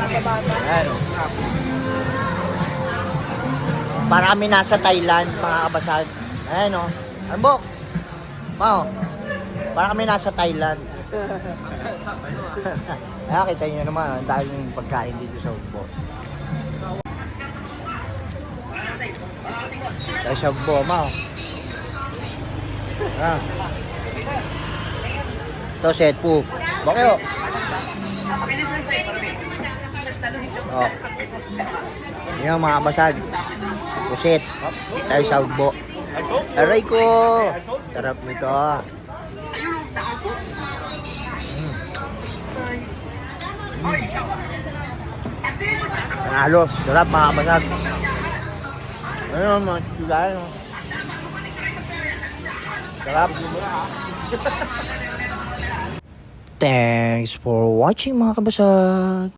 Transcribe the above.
Ayan o. Para kami nasa Thailand, mga kabasag. Ayan o. Arbok. Mao. Para kami nasa Thailand. Ayan, kita nyo naman. Ang daming pagkain dito sa Ugbo. Tayo sa Ugbo, Mao. Ah. Ito, set po. Bakit o? Oh. Yan mga kabasag. Pusit. Tayo sa Ugbo. Aray ko. Sarap nito. Panalo. Sarap mga kabasag. Ayun mga tulayan. Sarap. Thanks for watching mga kabasag.